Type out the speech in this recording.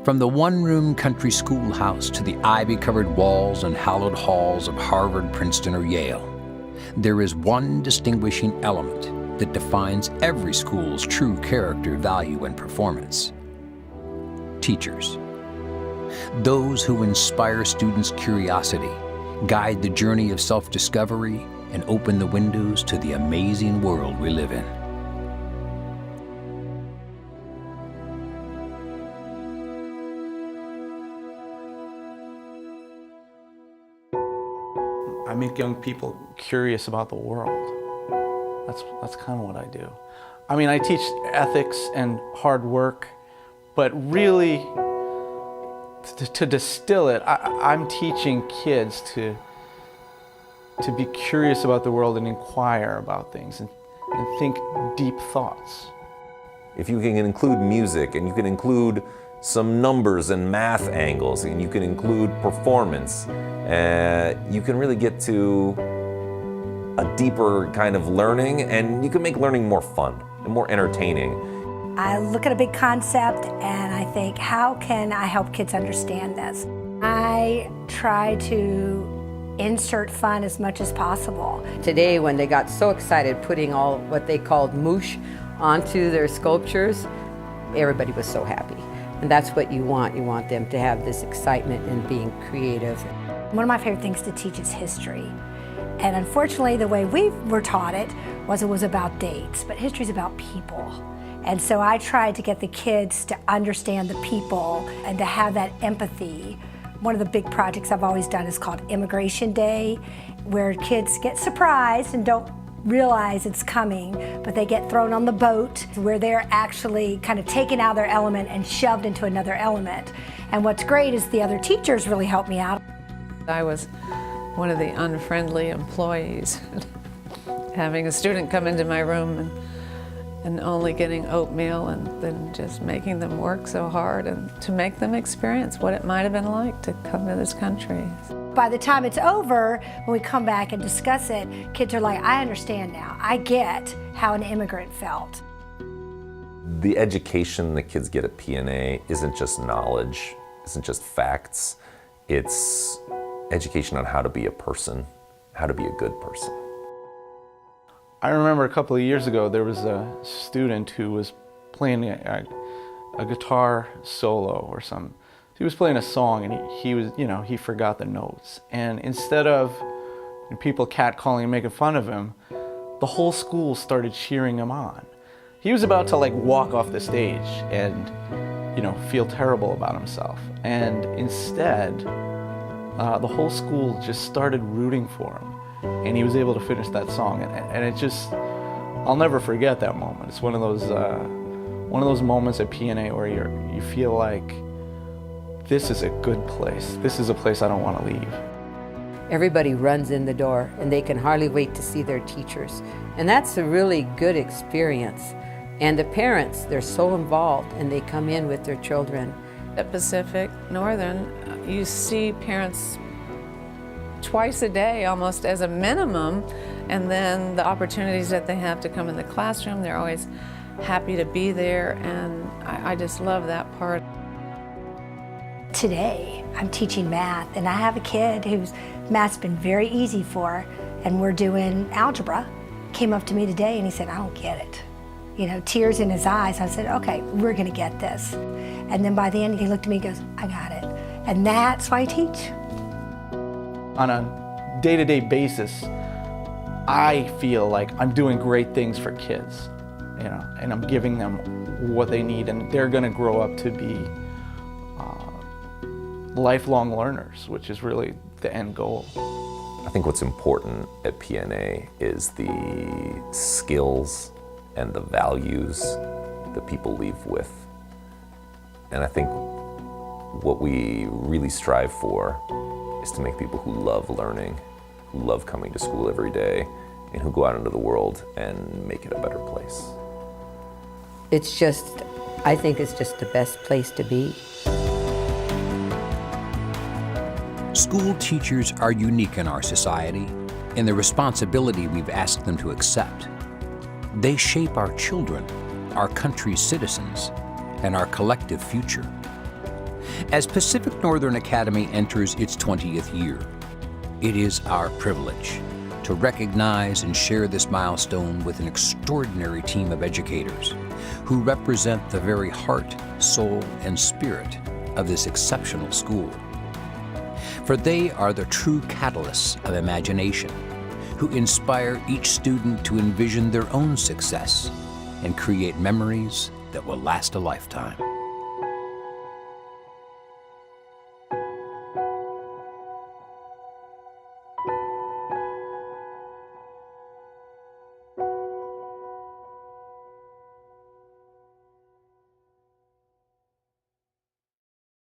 From the one-room country schoolhouse to the ivy-covered walls and hallowed halls of Harvard, Princeton, or Yale, there is one distinguishing element that defines every school's true character, value, and performance: teachers. Those who inspire students' curiosity, guide the journey of self-discovery, and open the windows to the amazing world we live in. I make young people curious about the world. That's kind of what I do. I mean, I teach ethics and hard work, but really, to distill it, I'm teaching kids to be curious about the world and inquire about things and think deep thoughts. If you can include music and you can include some numbers and math angles and you can include performance, you can really get to a deeper kind of learning, and you can make learning more fun and more entertaining. I look at a big concept and I think, how can I help kids understand this? I try to insert fun as much as possible. Today, when they got so excited putting all what they called moosh onto their sculptures, everybody was so happy. And that's what you want. You want them to have this excitement in being creative. One of my favorite things to teach is history. And unfortunately, the way we were taught it was about dates, but history is about people. And so I tried to get the kids to understand the people and to have that empathy. One of the big projects I've always done is called Immigration Day, where kids get surprised and don't realize it's coming, but they get thrown on the boat where they're actually kind of taken out of their element and shoved into another element. And what's great is the other teachers really helped me out. I was one of the unfriendly employees. Having a student come into my room and only getting oatmeal and then just making them work so hard and to make them experience what it might have been like to come to this country. By the time it's over, when we come back and discuss it, kids are like, I understand now. I get how an immigrant felt. The education that kids get at PNA isn't just knowledge, isn't just facts. It's education on how to be a person, how to be a good person. I remember a couple of years ago, there was a student who was playing a guitar solo or something. He was playing a song and he forgot the notes. And instead of people catcalling and making fun of him, the whole school started cheering him on. He was about to walk off the stage and, feel terrible about himself. And instead, the whole school just started rooting for him. And he was able to finish that song. And it just, I'll never forget that moment. It's one of those moments at PNA where you feel like, this is a good place. This is a place I don't want to leave. Everybody runs in the door and they can hardly wait to see their teachers. And that's a really good experience. And the parents, they're so involved and they come in with their children. At Pacific Northern, you see parents twice a day almost as a minimum, and then the opportunities that they have to come in the classroom, they're always happy to be there, and I just love that part. Today, I'm teaching math, and I have a kid whose math's been very easy for, and we're doing algebra. Came up to me today and he said, I don't get it. Tears in his eyes. I said, okay, we're gonna get this. And then by the end, he looked at me and goes, I got it. And that's why I teach. On a day-to-day basis, I feel like I'm doing great things for kids, and I'm giving them what they need, and they're gonna grow up to be lifelong learners, which is really the end goal. I think what's important at PNA is the skills and the values that people leave with. And I think what we really strive for is to make people who love learning, who love coming to school every day, and who go out into the world and make it a better place. I think it's just the best place to be. School teachers are unique in our society in the responsibility we've asked them to accept. They shape our children, our country's citizens, and our collective future. As Pacific Northern Academy enters its 20th year, it is our privilege to recognize and share this milestone with an extraordinary team of educators who represent the very heart, soul, and spirit of this exceptional school. For they are the true catalysts of imagination, who inspire each student to envision their own success and create memories that will last a lifetime.